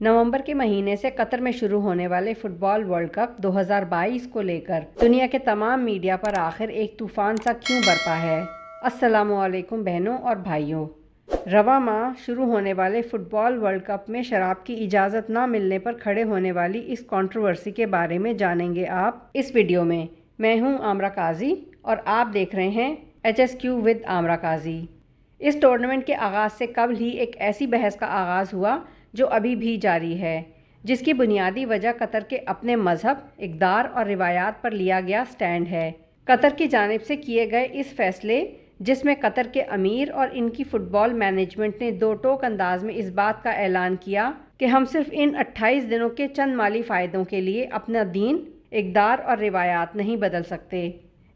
नवंबर के महीने से कतर में शुरू होने वाले फुटबॉल वर्ल्ड कप 2022 को लेकर दुनिया के तमाम मीडिया पर आखिर एक तूफान सा क्यों बरपा है। अस्सलामुअलैकुम बहनों और भाइयों। रवा माह शुरू होने वाले फुटबॉल वर्ल्ड कप में शराब की इजाज़त ना मिलने पर खड़े होने वाली इस कंट्रोवर्सी के बारे में जानेंगे आप इस वीडियो में। मैं हूं आमरा काजी और आप देख रहे हैं HSQ विद आमरा काजी। इस टूर्नामेंट के आगाज़ से कबल ही एक ऐसी बहस का आगाज़ हुआ जो अभी भी जारी है, जिसकी बुनियादी वजह कतर के अपने मज़हब, इक़दार और रिवायात पर लिया गया स्टैंड है। कतर की जानिब से किए गए इस फैसले, जिसमें कतर के अमीर और इनकी फ़ुटबॉल मैनेजमेंट ने दो टोक अंदाज में इस बात का ऐलान किया कि हम सिर्फ इन 28 दिनों के चंद माली फ़ायदों के लिए अपना दीन, इक़दार और रिवायात नहीं बदल सकते।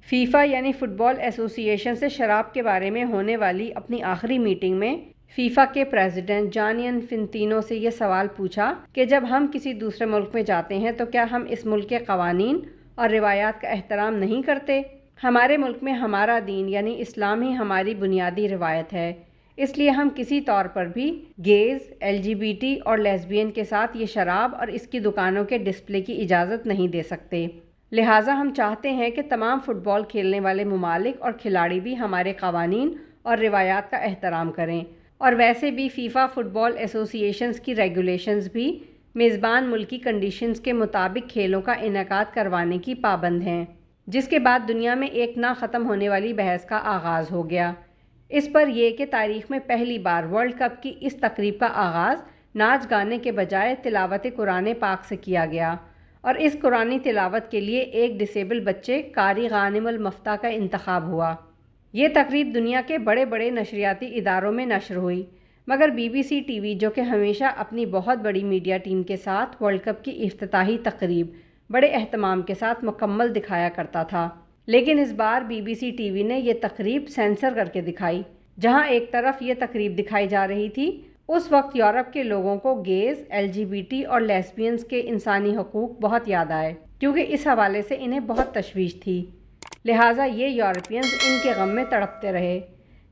फीफा यानी फ़ुटबॉल एसोसिएशन से शराब के बारे में होने वाली अपनी आखिरी मीटिंग में फीफा के प्रेसिडेंट जानी इन्फेंटिनो से ये सवाल पूछा कि जब हम किसी दूसरे मुल्क में जाते हैं तो क्या हम इस मुल्क के कवानीन और रिवायात का एहतराम नहीं करते। हमारे मुल्क में हमारा दीन यानी इस्लाम ही हमारी बुनियादी रिवायत है, इसलिए हम किसी तौर पर भी गेज़, LGBT और लेस्बियन के साथ ये शराब और इसकी दुकानों के डिस्प्ले की इजाज़त नहीं दे सकते। लिहाजा हम चाहते हैं कि तमाम फ़ुटबॉल खेलने वाले ममालिक और खिलाड़ी भी हमारे कवानीन और रिवायात का एहतराम करें। और वैसे भी फ़ीफ़ा फ़ुटबॉल एसोसिएशंस की रेगुलेशंस भी मेज़बान मुल्क की कंडीशंस के मुताबिक खेलों का इनेकाद करवाने की पाबंद हैं, जिसके बाद दुनिया में एक ना ख़त्म होने वाली बहस का आगाज़ हो गया। इस पर यह कि तारीख़ में पहली बार वर्ल्ड कप की इस तकरीब का आगाज़ नाच गाने के बजाय तिलावत कुरान पाक से किया गया और इस कुरानी तिलावत के लिए एक डिसेबल बच्चे कारी गानिमुल मफ्ता का इंतखाब हुआ। ये तकरीब दुनिया के बड़े बड़े नशरियाती इदारों में नशर हुई, मगर BBC TV, जो कि हमेशा अपनी बहुत बड़ी मीडिया टीम के साथ वर्ल्ड कप की इफ्तिताही तकरीब बड़े एहतमाम के साथ मुकम्मल दिखाया करता था, लेकिन इस बार BBC TV ने यह तकरीब सेंसर करके दिखाई। जहां एक तरफ ये तकरीब दिखाई जा रही थी, उस वक्त यूरोप के लोगों को गेज़, LGBT और लेस्बियंस के इंसानी हकूक़ बहुत याद आए, क्योंकि इस हवाले से इन्हें बहुत तशवीश थी। लिहाजा ये यूरोपियंस इनके गम में तड़पते रहे।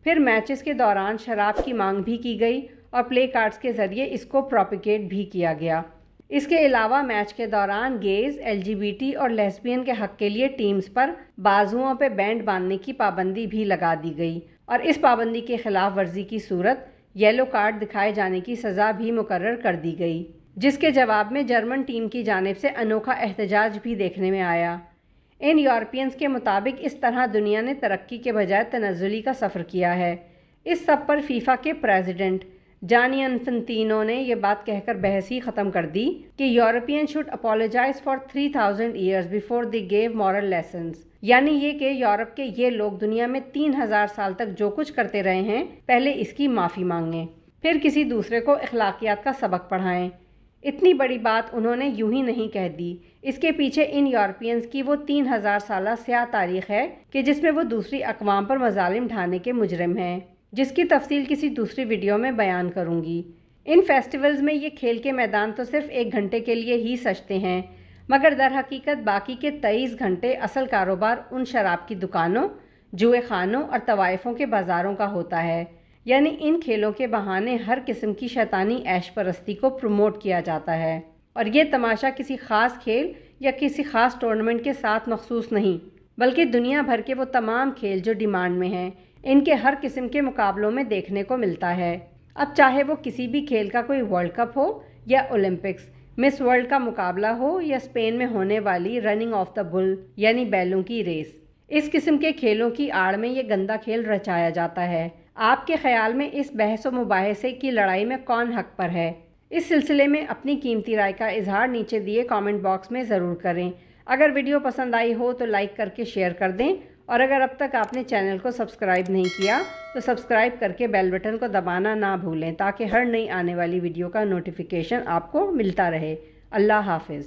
फिर मैचेस के दौरान शराब की मांग भी की गई और प्ले कार्ड्स के ज़रिए इसको प्रोपिगेट भी किया गया। इसके अलावा मैच के दौरान गेज़, LGBT और लेस्बियन के हक़ के लिए टीम्स पर बाजुओं पे बैंड बांधने की पाबंदी भी लगा दी गई और इस पाबंदी के खिलाफ वर्जी की सूरत येलो कार्ड दिखाए जाने की सज़ा भी मुकर्रर कर दी गई, जिसके जवाब में जर्मन टीम की जानिब से अनोखा एहतजाज भी देखने में आया। इन यूरोपियंस के मुताबिक इस तरह दुनिया ने तरक्की के बजाय तनज़्ज़ुली का सफ़र किया है। इस सब पर फीफा के प्रेसिडेंट जानी इन्फेंटिनो ने यह बात कहकर बहस ही ख़त्म कर दी कि European should apologise for 3000 years before they gave moral lessons, यानी ये कि यूरोप के ये लोग दुनिया में 3000 साल तक जो कुछ करते रहे हैं, पहले इसकी माफ़ी मांगें, फिर किसी दूसरे को अखलाकियात का सबक पढ़ाएं। इतनी बड़ी बात उन्होंने यूं ही नहीं कह दी। इसके पीछे इन यूरोपियंस की वो 3000 साला स्याह तारीख़ है कि जिसमें वो दूसरी अक़वाम पर मज़ालिम ढाने के मुजरिम हैं, जिसकी तफसील किसी दूसरी वीडियो में बयान करूँगी। इन फेस्टिवल्स में ये खेल के मैदान तो सिर्फ 1 घंटे के लिए ही सजते हैं, मगर दर हकीकत बाकी के 23 घंटे असल कारोबार उन शराब की दुकानों, जुए खानों और तवाइफ़ों के बाज़ारों का होता है। यानी इन खेलों के बहाने हर किस्म की शैतानी ऐश परस्ती को प्रमोट किया जाता है और ये तमाशा किसी ख़ास खेल या किसी ख़ास टूर्नामेंट के साथ मखसूस नहीं, बल्कि दुनिया भर के वो तमाम खेल जो डिमांड में हैं, इनके हर किस्म के मुकाबलों में देखने को मिलता है। अब चाहे वो किसी भी खेल का कोई वर्ल्ड कप हो या ओलंपिक्स, मिस वर्ल्ड का मुकाबला हो या स्पेन में होने वाली रनिंग ऑफ द बुल यानी बैलों की रेस, इस किस्म के खेलों की आड़ में ये गंदा खेल रचाया जाता है। आपके ख्याल में इस बहस व मुबाहिसे की लड़ाई में कौन हक पर है? इस सिलसिले में अपनी कीमती राय का इजहार नीचे दिए कमेंट बॉक्स में ज़रूर करें। अगर वीडियो पसंद आई हो तो लाइक करके शेयर कर दें और अगर अब तक आपने चैनल को सब्सक्राइब नहीं किया तो सब्सक्राइब करके बेल बटन को दबाना ना भूलें, ताकि हर नई आने वाली वीडियो का नोटिफिकेशन आपको मिलता रहे। अल्लाह हाफिज़।